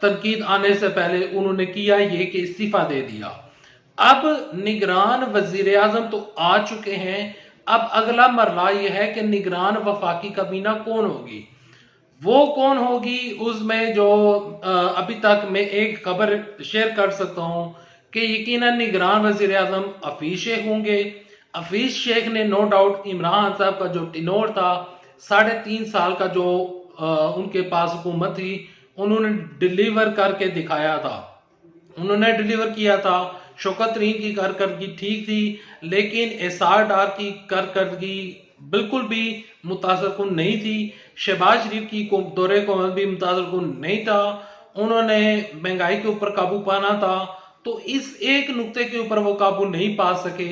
تنقید آنے سے پہلے انہوں نے کیا یہ کہ استعفیٰ دے دیا۔ اب نگران وزیر اعظم تو آ چکے ہیں، اب اگلا مرحلہ یہ ہے کہ نگران وفاقی کابینہ کون ہوگی۔ وہ کون ہوگی اس میں جو ابھی تک میں ایک خبر شیئر کر سکتا ہوں کہ یقیناً نگران وزیر اعظم حفیظ شیخ ہوں گے۔ حفیظ شیخ نے نو ڈاؤٹ عمران صاحب کا جو ٹینور تھا 3.5 سال کا جو ان کے پاس حکومت تھی انہوں نے ڈیلیور کر کے دکھایا تھا، انہوں نے ڈیلیور کیا تھا۔ شوکت ترین کی کارکردگی ٹھیک تھی لیکن ایسار ڈار کی کارکردگی بالکل بھی متاثر کن نہیں تھی۔ شہباز شریف کی دور حکومت بھی متاثر کن نہیں تھا، انہوں نے مہنگائی کے اوپر قابو پانا تھا تو اس ایک نقطے کے اوپر وہ قابو نہیں پا سکے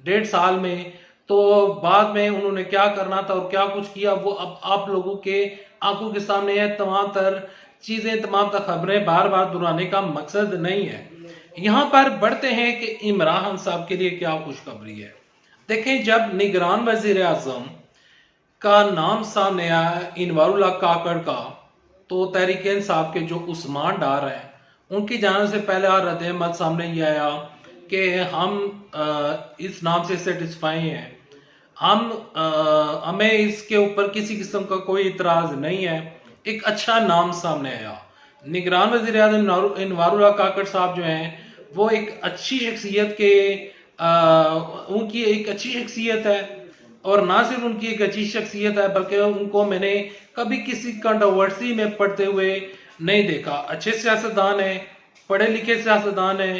1.5 سال میں، تو بعد میں انہوں نے کیا کرنا تھا اور کیا کچھ کیا وہ اب آپ لوگوں کے آنکھوں کے سامنے ہے۔ تمام تر چیزیں، تمام تر خبریں بار بار دہرانے کا مقصد نہیں ہے۔ یہاں پر بڑھتے ہیں کہ عمران صاحب کے لیے کیا خوشخبری ہے۔ دیکھیں، جب نگران وزیر اعظم کا نام سامنے آیا انوار اللہ کاکڑ کا، تو تحریک انصاف کے جو عثمان ڈار ہیں ان کی جانب سے پہلے رد عمل سامنے یہ آیا کہ ہم اس نام سے سیٹسفائی ہیں، ہمیں اس کے اوپر کسی قسم کا کوئی اعتراض نہیں ہے۔ ایک اچھا نام سامنے آیا۔ نگران وزیر اعظم انوار اللہ کاکڑ صاحب جو ہیں وہ ایک اچھی شخصیت کے ان کی ایک اچھی شخصیت ہے، اور نہ صرف ان کی ایک اچھی شخصیت ہے بلکہ ان کو میں نے کبھی کسی کنٹروورسی میں پڑتے ہوئے نہیں دیکھا۔ اچھے سیاستدان ہیں، پڑھے لکھے سیاستدان ہیں،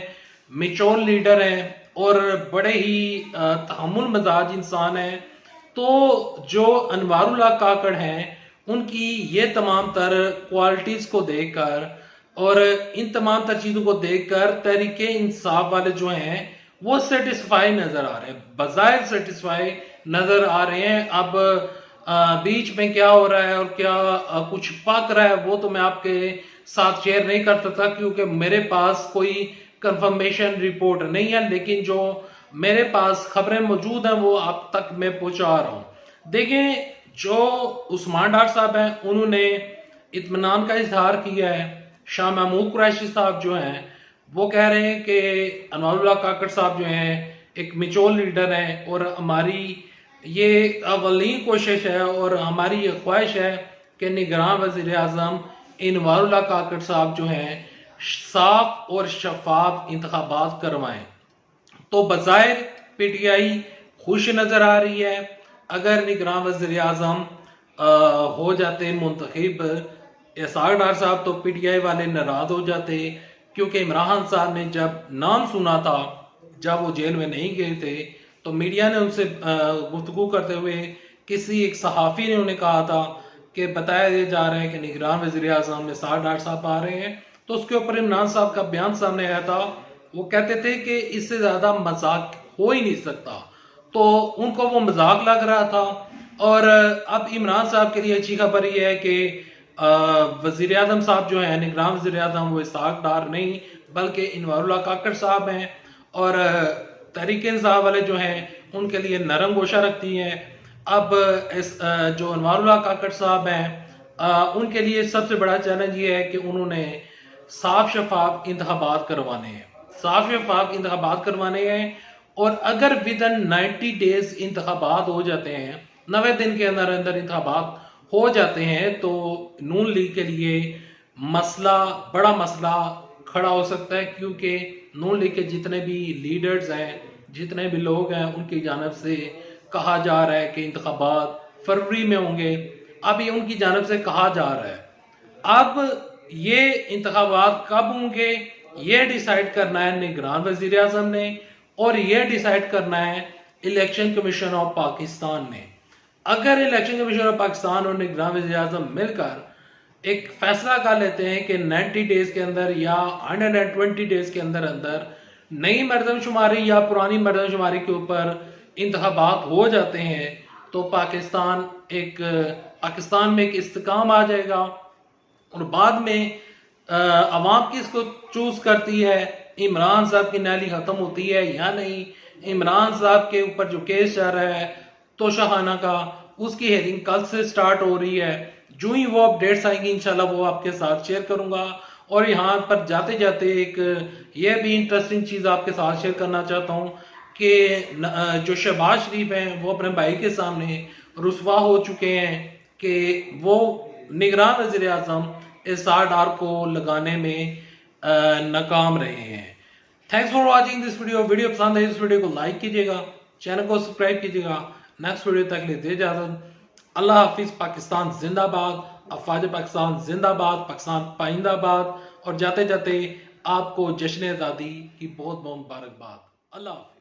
میچور لیڈر ہیں اور بڑے ہی تحمل مزاج انسان ہیں۔ تو جو انوار اللہ کاکڑ ہیں ان کی یہ تمام تر کوالٹیز کو دیکھ کر اور ان تمام تر چیزوں کو دیکھ کر تحریک انصاف والے جو ہیں وہ سیٹسفائی نظر آ رہے ہیں، بظاہر سیٹسفائی نظر آ رہے ہیں۔ اب بیچ میں کیا ہو رہا ہے اور کیا کچھ پک رہا ہے وہ تو میں آپ کے ساتھ شیئر نہیں کر سکتا کیونکہ میرے پاس کوئی کنفرمیشن رپورٹ نہیں ہے، لیکن جو میرے پاس خبریں موجود ہیں وہ آپ تک میں پہنچا رہا ہوں۔ دیکھیں، جو عثمان ڈار صاحب ہیں انہوں نے اطمینان کا اظہار کیا ہے۔ شاہ محمود قریشی صاحب جو ہیں وہ کہہ رہے ہیں کہ انوار اللہ کاکڑ صاحب جو ہیں ایک میچور لیڈر ہیں اور ہماری یہ اولین کوشش ہے اور ہماری یہ خواہش ہے کہ نگران وزیر اعظم انوار اللہ کاکڑ صاحب جو ہیں صاف اور شفاف انتخابات کروائیں۔ تو بظاہر پی ٹی آئی خوش نظر آ رہی ہے۔ اگر نگران وزیر اعظم ہو جاتے منتخب ایسار ڈار صاحب تو پی ٹی آئی والے ناراض ہو جاتے، کیونکہ عمران صاحب نے جب نام سنا تھا جب وہ جیل میں نہیں گئے تھے تو میڈیا نے ان سے گفتگو کرتے ہوئے کسی ایک صحافی نے انہیں کہا تھا کہ بتایا جا رہا ہے کہ نگران وزیر اعظم ایسار ڈار صاحب آ رہے ہیں، تو اس کے اوپر عمران صاحب کا بیان سامنے آیا تھا۔ وہ کہتے تھے کہ اس سے زیادہ مذاق ہو ہی نہیں سکتا، تو ان کو وہ مذاق لگ رہا تھا۔ اور اب عمران صاحب کے لیے اچھی خبر یہ ہے کہ وزیر اعظم صاحب جو ہیں نگران وزیر اعظم وہ اسحاق ڈار نہیں بلکہ انوار اللہ کاکڑ صاحب ہیں، اور تحریک انصاف والے جو ہیں ان کے لیے نرم گوشہ رکھتی ہیں۔ اب جو انوار اللہ کاکڑ صاحب ہیں ان کے لیے سب سے بڑا چیلنج یہ ہے کہ انہوں نے صاف شفاف انتخابات کروانے ہیں، صاف شفاف انتخابات کروانے ہیں، اور اگر within 90 days انتخابات ہو جاتے ہیں، 90 دن کے اندر اندر انتخابات ہو جاتے ہیں، تو نون لیگ کے لیے بڑا مسئلہ کھڑا ہو سکتا ہے، کیونکہ نون لیگ کے جتنے بھی لیڈرز ہیں، جتنے بھی لوگ ہیں، ان کی جانب سے کہا جا رہا ہے کہ انتخابات فروری میں ہوں گے۔ اب یہ ان کی جانب سے کہا جا رہا ہے، اب یہ انتخابات کب ہوں گے یہ ڈیسائیڈ کرنا ہے نگران وزیر اعظم نے، اور یہ ڈیسائیڈ کرنا ہے الیکشن کمیشن آف پاکستان نے۔ اگر الیکشن کمیشن آف پاکستان اور نگران وزیر اعظم مل کر ایک فیصلہ کر لیتے ہیں کہ 90 ڈیز کے اندر یا 120 ڈیز کے اندر اندر نئی مردم شماری یا پرانی مردم شماری کے اوپر انتخابات ہو جاتے ہیں، تو پاکستان میں ایک استحکام آ جائے گا، اور بعد میں عوام کس کو چوز کرتی ہے، عمران صاحب کی نیلی ختم ہوتی ہے یا نہیں۔ عمران صاحب کے اوپر جو کیس چل رہا ہے توشہ خانہ کا، اس کی ہیئرنگ کل سے سٹارٹ ہو رہی ہے۔ جو ہی وہ اپڈیٹس آئیں گی انشاءاللہ وہ آپ کے ساتھ شیئر کروں گا. اور یہاں پر جاتے جاتے ایک یہ بھی انٹرسٹنگ چیز آپ کے ساتھ شیئر کرنا چاہتا ہوں کہ جو شہباز شریف ہیں وہ اپنے بھائی کے سامنے رسوا ہو چکے ہیں کہ وہ نگران وزیر اعظم اسحاق ڈار کو لگانے میں ناکام رہے ہیں. Thanks for watching this video پسند ہے اس ویڈیو کو لائک کیجیے گا, چینل کو سبسکرائب کیجیے گا. نیکسٹ ویڈیو تک لیتے اجازت. اللہ حافظ. پاکستان زندہ باد, افواج پاکستان زندہ باد, پاکستان پائندہ باد. اور جاتے جاتے آپ کو جشن آزادی کی بہت بہت مبارکباد. اللہ حافظ.